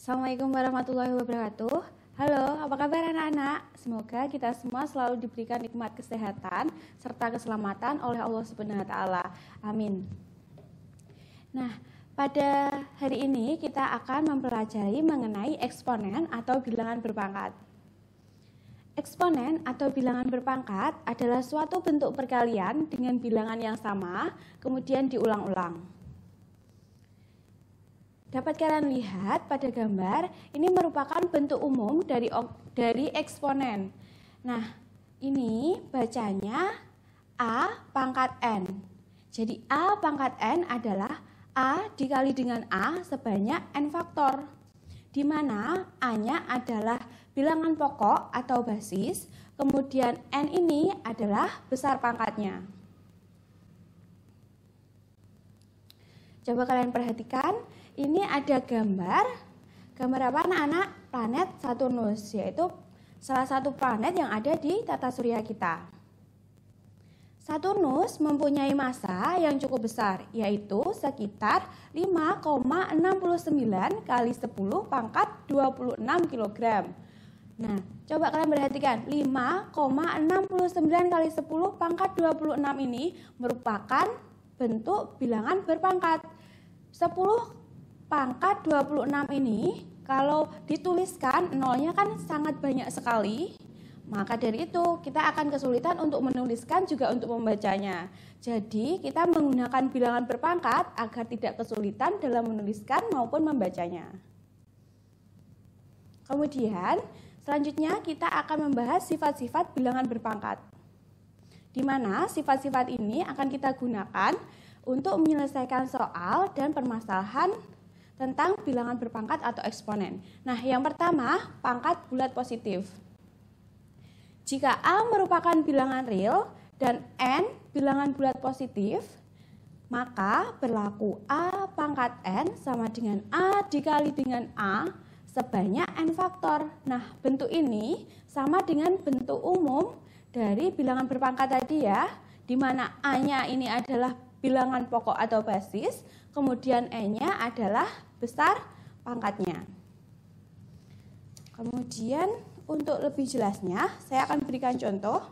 Assalamualaikum warahmatullahi wabarakatuh. Halo, apa kabar anak-anak? Semoga kita semua selalu diberikan nikmat kesehatan serta keselamatan oleh Allah Subhanahu wa taala. Amin. Nah, pada hari ini kita akan mempelajari mengenai eksponen atau bilangan berpangkat. Eksponen atau bilangan berpangkat adalah suatu bentuk perkalian dengan bilangan yang sama, kemudian diulang-ulang. Dapat kalian lihat pada gambar, ini merupakan bentuk umum dari eksponen. Nah, ini bacanya A pangkat N. Jadi A pangkat N adalah A dikali dengan A sebanyak N faktor. Di mana A-nya adalah bilangan pokok atau basis, kemudian N ini adalah besar pangkatnya. Coba kalian perhatikan, ini ada gambar apa anak-anak? Planet Saturnus, yaitu salah satu planet yang ada di tata surya kita. Saturnus mempunyai massa yang cukup besar, yaitu sekitar 5,69 kali 10 pangkat 26 kg. Nah, coba kalian perhatikan, 5,69 kali 10 pangkat 26 ini merupakan bentuk bilangan berpangkat. 10 pangkat 26 ini kalau dituliskan nolnya kan sangat banyak sekali, maka dari itu kita akan kesulitan untuk menuliskan juga untuk membacanya. Jadi kita menggunakan bilangan berpangkat agar tidak kesulitan dalam menuliskan maupun membacanya. Kemudian selanjutnya kita akan membahas sifat-sifat bilangan berpangkat, di mana sifat-sifat ini akan kita gunakan untuk menyelesaikan soal dan permasalahan tentang bilangan berpangkat atau eksponen. Nah, yang pertama, pangkat bulat positif. Jika A merupakan bilangan real dan N bilangan bulat positif, maka berlaku A pangkat N sama dengan A dikali dengan A sebanyak N faktor. Nah, bentuk ini sama dengan bentuk umum dari bilangan berpangkat tadi ya, di mana A-nya ini adalah bilangan pokok atau basis, kemudian N-nya adalah besar pangkatnya. Kemudian untuk lebih jelasnya, saya akan berikan contoh.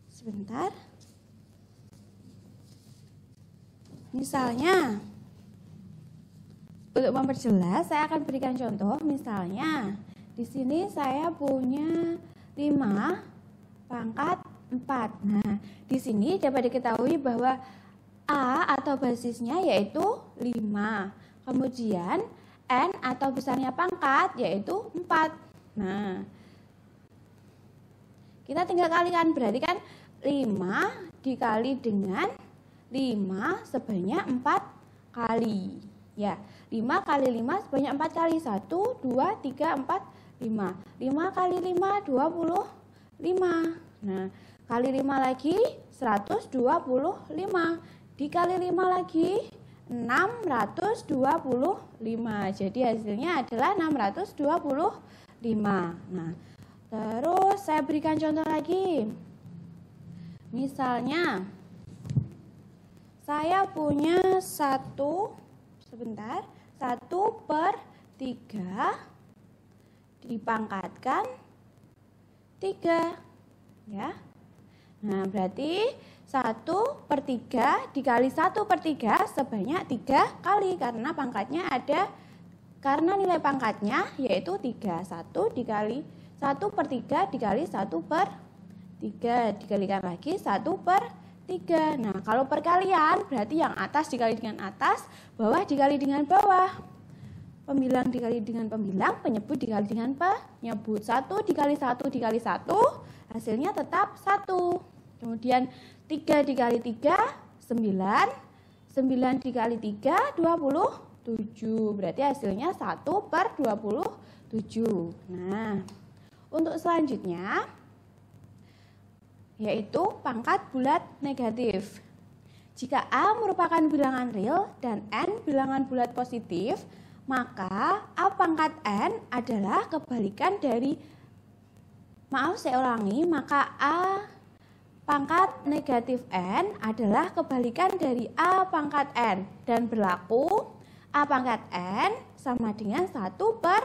Sebentar. Misalnya, untuk memperjelas, saya akan berikan contoh. Misalnya, di sini saya punya 5 pangkat 4. Nah, di sini dapat diketahui bahwa A atau basisnya yaitu 5. Kemudian N atau besarnya pangkat yaitu 4. Nah, kita tinggal kalikan, berarti kan 5 dikali dengan 5 sebanyak 4 kali. Ya, 5 kali 5 sebanyak 4 kali. 1, 2, 3, 4, 5. 5 kali 5, 25. Nah, kali 5 lagi 125. Dikali 5 lagi 625. Jadi hasilnya adalah 625. Nah, terus saya berikan contoh lagi. Misalnya saya punya 1/3 dipangkatkan 3 ya. Nah, berarti 1/3 dikali 1/3 sebanyak 3 kali, karena pangkatnya ada, karena nilai pangkatnya yaitu 3. 1/3 dikali 1/3 dikalikan lagi 1/3. Nah, kalau perkalian berarti yang atas dikali dengan atas, bawah dikali dengan bawah. Pembilang dikali dengan pembilang, penyebut dikali dengan penyebut. 1 dikali 1 dikali 1, hasilnya tetap 1. Kemudian 3 dikali 3, 9. 9 dikali 3, 27. Berarti hasilnya 1/27. Nah, untuk selanjutnya, yaitu pangkat bulat negatif. Jika A merupakan bilangan real dan N bilangan bulat positif, maka A pangkat N adalah kebalikan dari, maka A pangkat negatif N adalah kebalikan dari A pangkat N dan berlaku A pangkat N sama dengan 1 per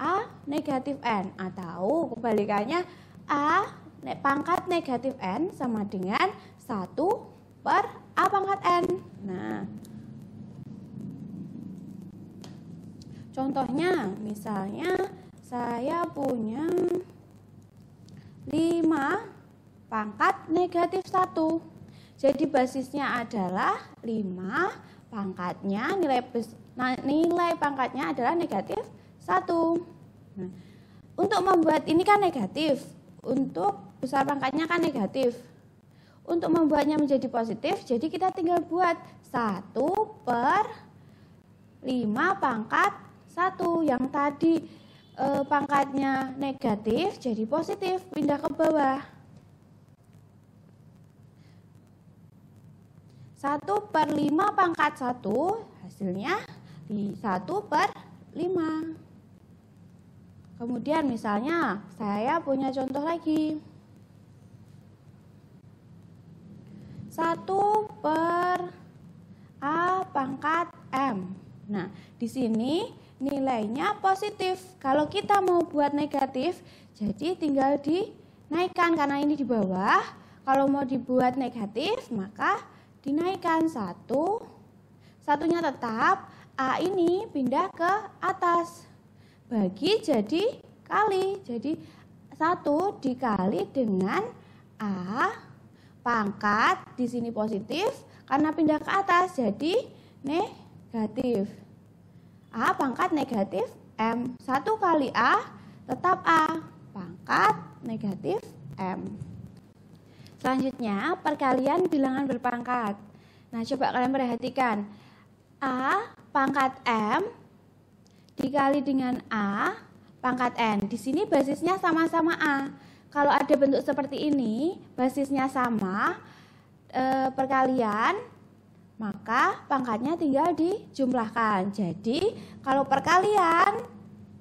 A negatif N, atau kebalikannya A pangkat negatif N sama dengan 1 per A pangkat N. Nah, contohnya misalnya saya punya 5 pangkat negatif 1. Jadi basisnya adalah 5, pangkatnya nilai pangkatnya adalah negatif 1. Nah, untuk membuat ini kan negatif, untuk besar pangkatnya kan negatif. Untuk membuatnya menjadi positif, jadi kita tinggal buat 1 per 5 pangkat 1. Yang tadi pangkatnya negatif jadi positif, pindah ke bawah. 1 per 5 pangkat 1 hasilnya 1 per 5. Kemudian misalnya saya punya contoh lagi. 1 per A pangkat M. Nah, di sini nilainya positif. Kalau kita mau buat negatif, jadi tinggal dinaikkan karena ini di bawah. Kalau mau dibuat negatif, maka dinaikkan 1. Satunya tetap, A ini pindah ke atas. Bagi jadi kali. Jadi 1 dikali dengan A pangkat di sini positif karena pindah ke atas jadi negatif. A pangkat negatif M. 1 kali A tetap A pangkat negatif M. Selanjutnya perkalian bilangan berpangkat. Nah, coba kalian perhatikan. A pangkat M dikali dengan A pangkat N. Di sini basisnya sama-sama A. Kalau ada bentuk seperti ini, basisnya sama, perkalian, maka pangkatnya tinggal dijumlahkan. Jadi, kalau perkalian,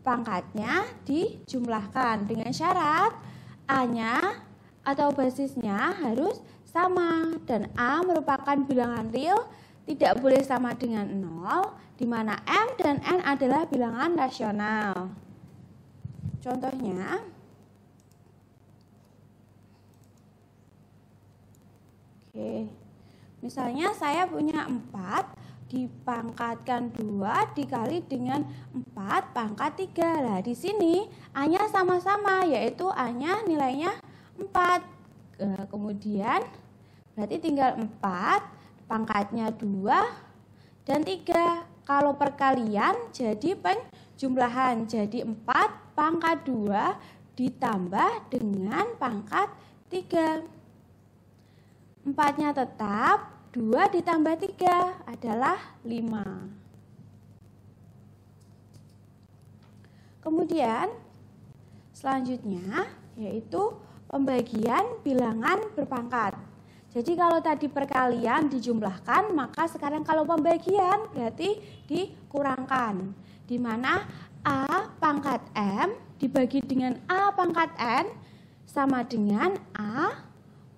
pangkatnya dijumlahkan dengan syarat A-nya atau basisnya harus sama. Dan A merupakan bilangan real, tidak boleh sama dengan 0, di mana M dan N adalah bilangan rasional. Contohnya, misalnya saya punya 4 dipangkatkan 2 dikali dengan 4 pangkat 3. Nah, di sini A-nya sama-sama, yaitu A-nya nilainya 4. Kemudian berarti tinggal 4, pangkatnya 2 dan 3. Kalau perkalian jadi penjumlahan, jadi 4 pangkat 2 ditambah dengan pangkat 3. 4-nya tetap, 2 ditambah 3 adalah 5. Kemudian selanjutnya yaitu pembagian bilangan berpangkat. Jadi kalau tadi perkalian dijumlahkan, maka sekarang kalau pembagian berarti dikurangkan. Di mana A pangkat M dibagi dengan A pangkat N sama dengan A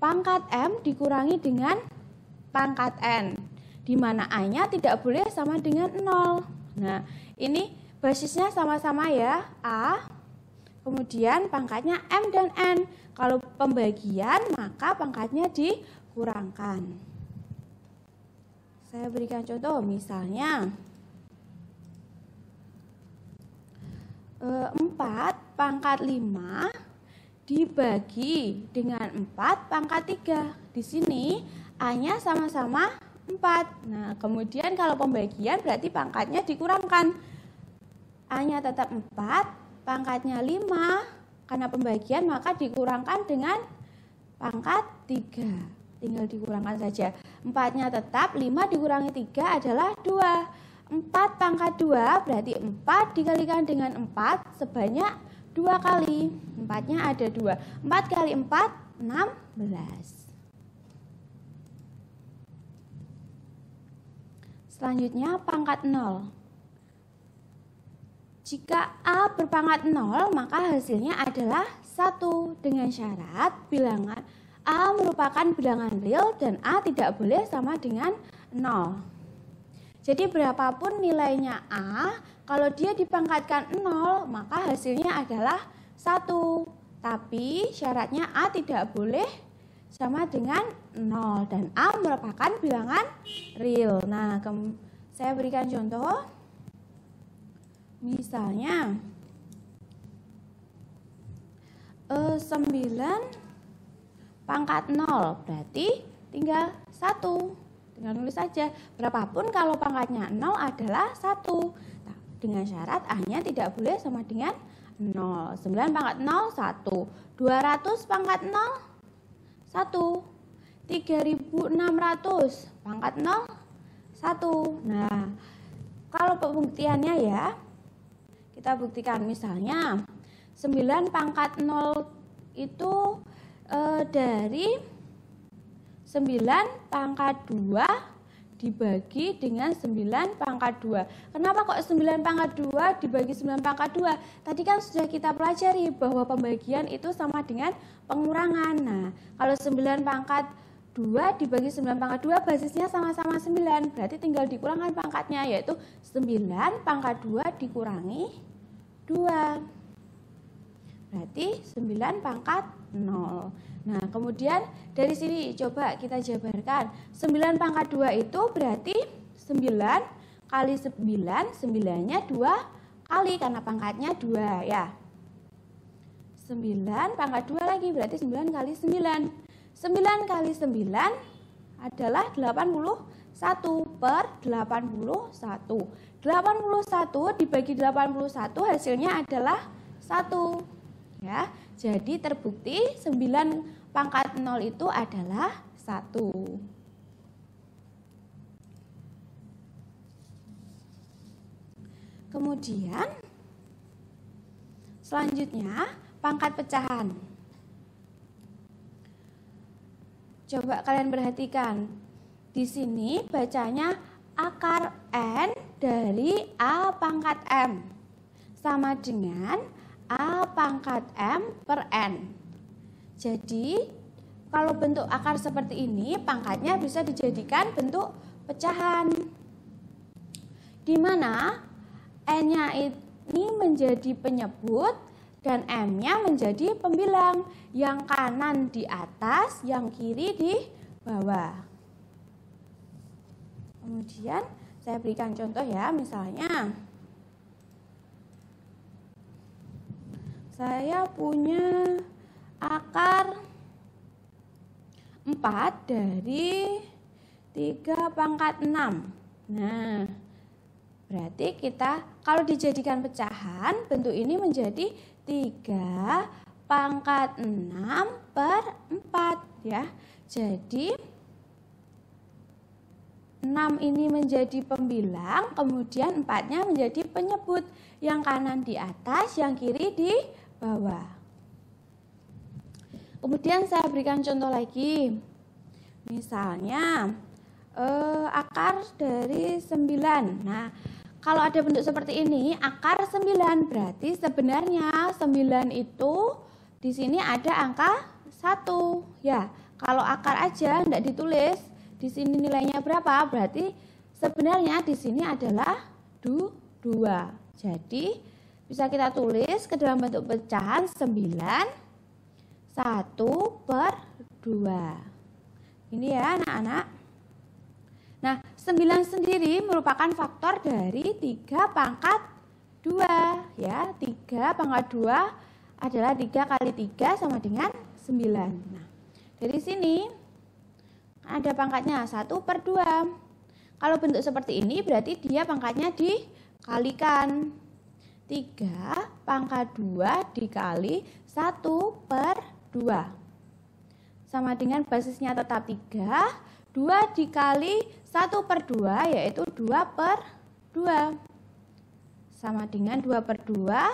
pangkat M dikurangi dengan pangkat N, di mana A-nya tidak boleh sama dengan 0. Nah, ini basisnya sama-sama ya, A, kemudian pangkatnya M dan N. Kalau pembagian, maka pangkatnya dikurangkan. Saya berikan contoh, misalnya 4 pangkat 5 dibagi dengan 4 pangkat 3. Di sini A-nya sama-sama 4. Nah, kemudian kalau pembagian berarti pangkatnya dikurangkan. A-nya tetap 4, pangkatnya 5. Karena pembagian maka dikurangkan dengan pangkat 3. Tinggal dikurangkan saja. 4-nya tetap, 5 dikurangi 3 adalah 2. 4 pangkat 2 berarti 4 dikalikan dengan 4 sebanyak 2 kali. 4-nya ada 2. 4 kali 4, 16. Selanjutnya pangkat 0. Jika A berpangkat 0, maka hasilnya adalah 1 dengan syarat bilangan A merupakan bilangan real dan A tidak boleh sama dengan 0. Jadi berapapun nilainya A, kalau dia dipangkatkan 0, maka hasilnya adalah 1. Tapi syaratnya A tidak boleh sama dengan 0 dan A merupakan bilangan real. Nah, saya berikan contoh. Misalnya 9 pangkat 0 berarti tinggal 1. Tinggal nulis saja. Berapapun kalau pangkatnya 0 adalah 1. Nah, dengan syarat A-nya tidak boleh sama dengan 0. 9 pangkat 0 1. 200 pangkat 0 1. 3600 pangkat 0 1. Nah, kalau pembuktiannya ya, kita buktikan misalnya 9 pangkat 0 itu dari 9 pangkat 2 dibagi dengan 9 pangkat 2. Kenapa kok 9 pangkat 2 dibagi 9 pangkat 2? Tadi kan sudah kita pelajari bahwa pembagian itu sama dengan pengurangan. Nah, kalau 9 pangkat 2 dibagi 9 pangkat 2 basisnya sama-sama 9. Berarti tinggal dikurangkan pangkatnya, yaitu 9 pangkat 2 dikurangi 2. Berarti 9 pangkat 0. Nah, kemudian dari sini coba kita jabarkan. 9 pangkat 2 itu berarti 9 kali 9, 9-nya 2 kali karena pangkatnya 2 ya. 9 pangkat 2 lagi berarti 9 kali 9. 9 kali 9 adalah 81 per 81. 81 dibagi 81 hasilnya adalah 1. Ya, jadi terbukti 9 pangkat 0 itu adalah 1. Kemudian selanjutnya pangkat pecahan. Coba kalian perhatikan. Di sini bacanya akar N dari A pangkat M sama dengan A pangkat M per N. Jadi, kalau bentuk akar seperti ini, pangkatnya bisa dijadikan bentuk pecahan. Di mana N-nya ini menjadi penyebut dan M-nya menjadi pembilang. Yang kanan di atas, yang kiri di bawah. Kemudian, saya berikan contoh ya, misalnya saya punya akar 4 dari 3 pangkat 6. Nah, berarti kita kalau dijadikan pecahan, bentuk ini menjadi 3 pangkat 6 per 4 ya. Jadi 6 ini menjadi pembilang, kemudian 4-nya menjadi penyebut. Yang kanan di atas, yang kiri di bawah. Kemudian saya berikan contoh lagi. Misalnya akar dari 9. Nah, kalau ada bentuk seperti ini, akar 9 berarti sebenarnya 9 itu di sini ada angka 1 ya. Kalau akar aja enggak ditulis, di sini nilainya berapa? Berarti sebenarnya di sini adalah 2. Jadi bisa kita tulis ke dalam bentuk pecahan 9 1 per 2. Ini ya anak-anak. Nah, 9 sendiri merupakan faktor dari 3 pangkat 2 ya. 3 pangkat 2 adalah 3 kali 3 sama dengan 9. Nah, dari sini ada pangkatnya 1 per 2. Kalau bentuk seperti ini berarti dia pangkatnya dikalikan. 3 pangkat 2 dikali 1 per 2. Sama dengan basisnya tetap 3. 2 dikali 1 per 2 yaitu 2 per 2. Sama dengan 2 per 2.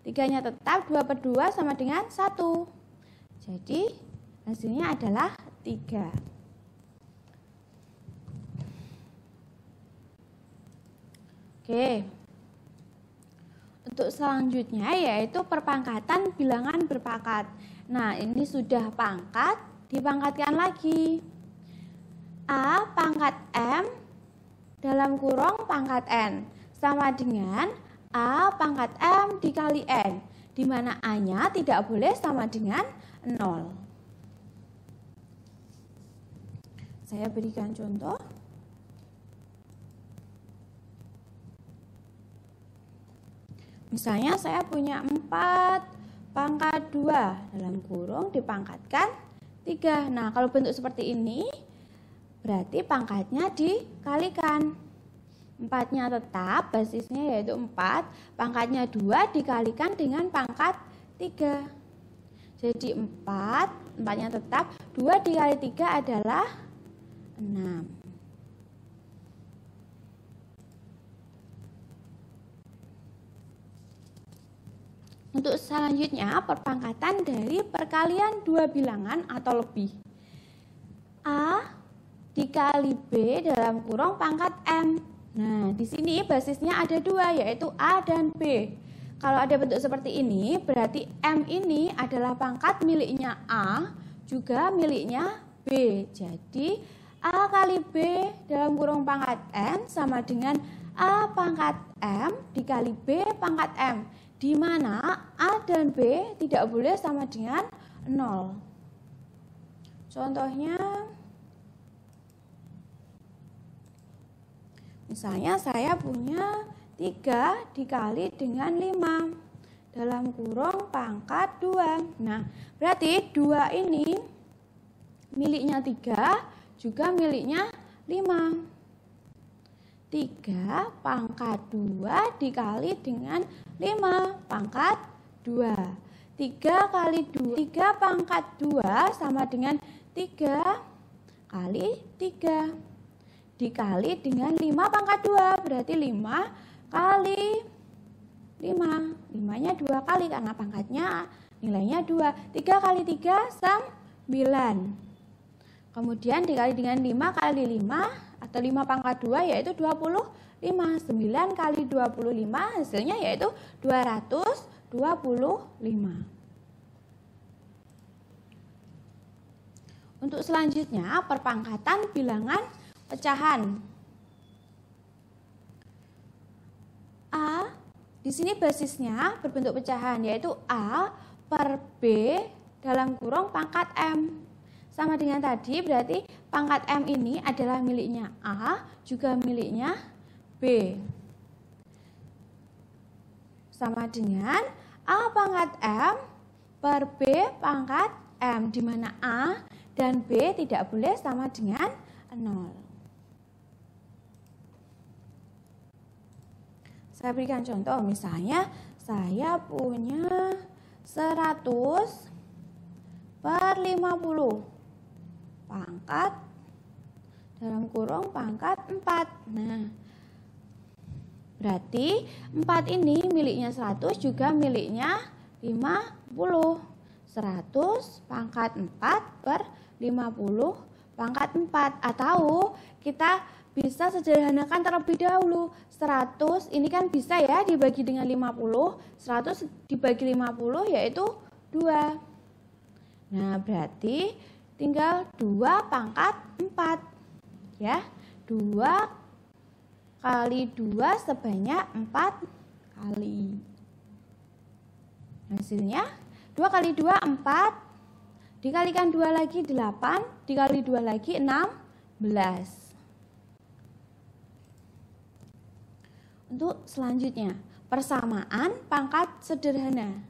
3-nya tetap 2 per 2 sama dengan 1. Jadi hasilnya adalah 3. Oke. Untuk selanjutnya yaitu perpangkatan bilangan berpangkat. Nah, ini sudah pangkat dipangkatkan lagi. A pangkat M dalam kurung pangkat N sama dengan A pangkat M dikali N, di mana A-nya tidak boleh sama dengan 0. Saya berikan contoh. Misalnya saya punya 4 pangkat 2 dalam kurung dipangkatkan 3. Nah, kalau bentuk seperti ini berarti pangkatnya dikalikan. 4-nya tetap, basisnya yaitu 4, pangkatnya 2 dikalikan dengan pangkat 3. Jadi 4-nya tetap, 2 dikali 3 adalah 6. Untuk selanjutnya, perpangkatan dari perkalian dua bilangan atau lebih. A dikali B dalam kurung pangkat M. Nah, di sini basisnya ada 2, yaitu A dan B. Kalau ada bentuk seperti ini, berarti M ini adalah pangkat miliknya A, juga miliknya B. Jadi, A kali B dalam kurung pangkat N sama dengan A pangkat M dikali B pangkat M, di mana A dan B tidak boleh sama dengan 0. Contohnya, misalnya saya punya 3 dikali dengan 5 dalam kurung pangkat 2. Nah, berarti 2 ini miliknya 3, juga miliknya 5. 3 pangkat 2 dikali dengan 5 pangkat 2. 3 kali 2, 3 pangkat 2 sama dengan 3 kali 3. Dikali dengan 5 pangkat 2, berarti 5 kali 5. 5-nya 2 kali karena pangkatnya nilainya 2. 3 kali 3, 9. Kemudian dikali dengan 5 kali 5 atau 5 pangkat 2 yaitu 25. 9 kali 25 hasilnya yaitu 225. Untuk selanjutnya, perpangkatan bilangan pecahan. A di sini basisnya berbentuk pecahan yaitu A per B dalam kurung pangkat M. Sama dengan tadi, berarti pangkat M ini adalah miliknya A, juga miliknya B. Sama dengan A pangkat M per B pangkat M, di mana A dan B tidak boleh sama dengan 0. Saya berikan contoh, misalnya saya punya 100 per 50 pangkat dalam kurung pangkat 4. Nah, berarti 4 ini miliknya 100 juga miliknya 50. 100 pangkat 4 per 50 pangkat 4. Atau kita bisa sederhanakan terlebih dahulu. 100 ini kan bisa ya dibagi dengan 50. 100 dibagi 50 yaitu 2. Nah, berarti tinggal 2 pangkat 4. Ya, 2 kali 2 sebanyak 4 kali. Hasilnya 2 kali 2 4, dikalikan 2 lagi 8, dikali 2 lagi 16. Untuk selanjutnya, persamaan pangkat sederhana.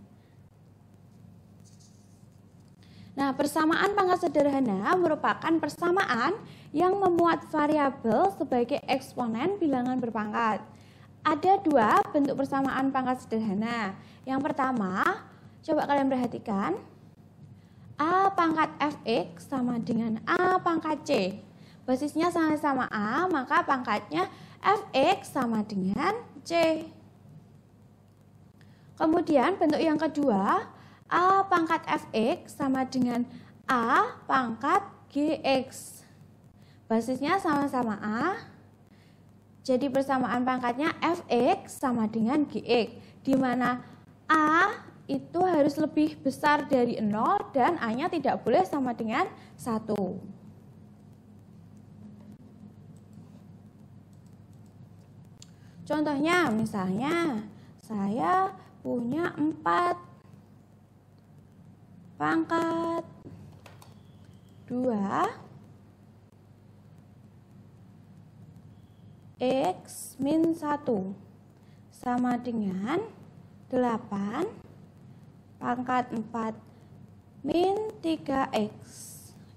Nah, persamaan pangkat sederhana merupakan persamaan yang memuat variabel sebagai eksponen bilangan berpangkat. Ada 2 bentuk persamaan pangkat sederhana. Yang pertama, coba kalian perhatikan, A pangkat fx sama dengan A pangkat c. Basisnya sama-sama A, maka pangkatnya fx sama dengan c. Kemudian bentuk yang kedua, A pangkat fx sama dengan A pangkat gx. Basisnya sama-sama A, jadi persamaan pangkatnya fx sama dengan gx, di mana A itu harus lebih besar dari 0 dan A-nya tidak boleh sama dengan 1. Contohnya misalnya saya punya 4 pangkat 2 X min 1 sama dengan 8 pangkat 4 min 3X.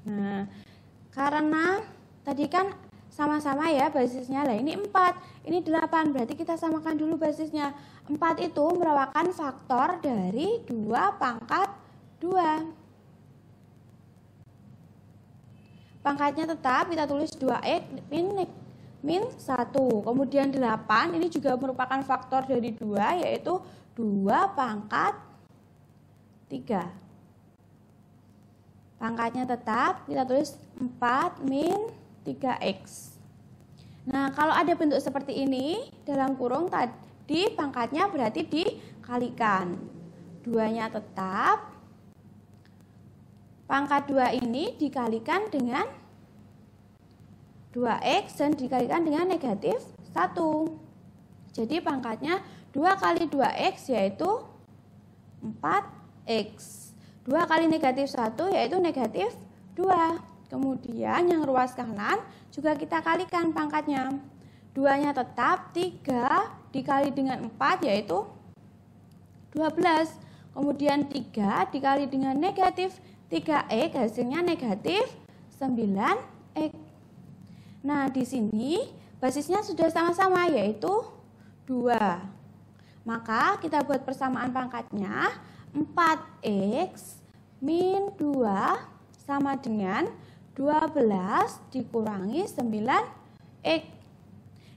Nah, karena tadi kan sama-sama ya basisnya. Lah ini 4, ini 8, berarti kita samakan dulu basisnya. 4 itu merupakan faktor dari 2 pangkat 2. Pangkatnya tetap kita tulis 2X min 1. Kemudian 8 ini juga merupakan faktor dari 2, yaitu 2 pangkat 3. Pangkatnya tetap kita tulis 4 min 3X. Nah, kalau ada bentuk seperti ini, dalam kurung tadi pangkatnya berarti dikalikan. 2-nya tetap, pangkat 2 ini dikalikan dengan 2X dan dikalikan dengan negatif 1. Jadi pangkatnya 2 kali 2X yaitu 4X. 2 kali negatif 1 yaitu negatif 2. Kemudian yang ruas kanan juga kita kalikan pangkatnya. 2-nya tetap, 3 dikali dengan 4 yaitu 12. Kemudian 3 dikali dengan negatif 3X hasilnya negatif 9X. Nah, di sini basisnya sudah sama-sama yaitu 2. Maka kita buat persamaan pangkatnya 4X min 2 sama dengan 12 dikurangi 9X.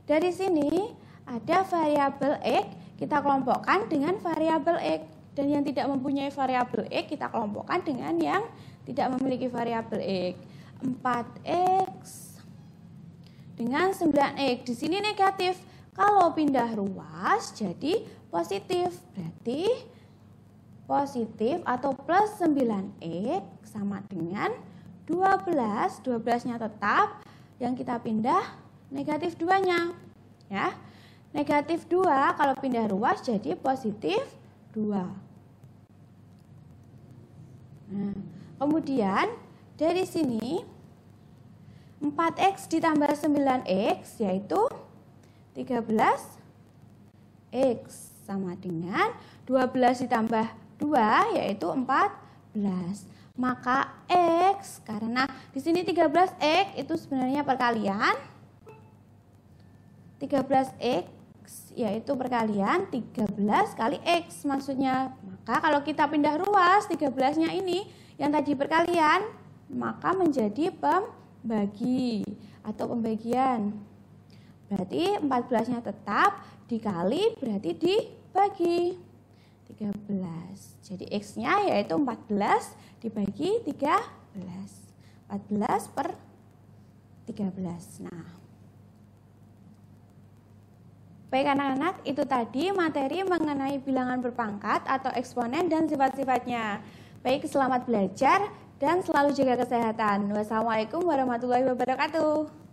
Dari sini ada variabel X, kita kelompokkan dengan variabel X. Dan yang tidak mempunyai variabel X, kita kelompokkan dengan yang tidak memiliki variabel X. 4X dengan 9X. Di sini negatif. Kalau pindah ruas jadi positif. Berarti positif atau plus 9X sama dengan 12. 12-nya tetap, yang kita pindah negatif 2-nya. Ya. Negatif 2 kalau pindah ruas jadi positif 2. Nah, kemudian dari sini 4X ditambah 9X yaitu 13X sama dengan 12 ditambah 2 yaitu 14. Maka X, karena di sini 13X itu sebenarnya perkalian. 13X yaitu perkalian 13 kali X maksudnya. Maka kalau kita pindah ruas 13-nya ini yang tadi perkalian, maka menjadi pembagi atau pembagian. Berarti 14-nya tetap dikali berarti dibagi 13. Jadi X-nya yaitu 14 dibagi 13. 14 per 13. Nah, baik anak-anak, itu tadi materi mengenai bilangan berpangkat atau eksponen dan sifat-sifatnya. Baik, selamat belajar dan selalu jaga kesehatan. Wassalamualaikum warahmatullahi wabarakatuh.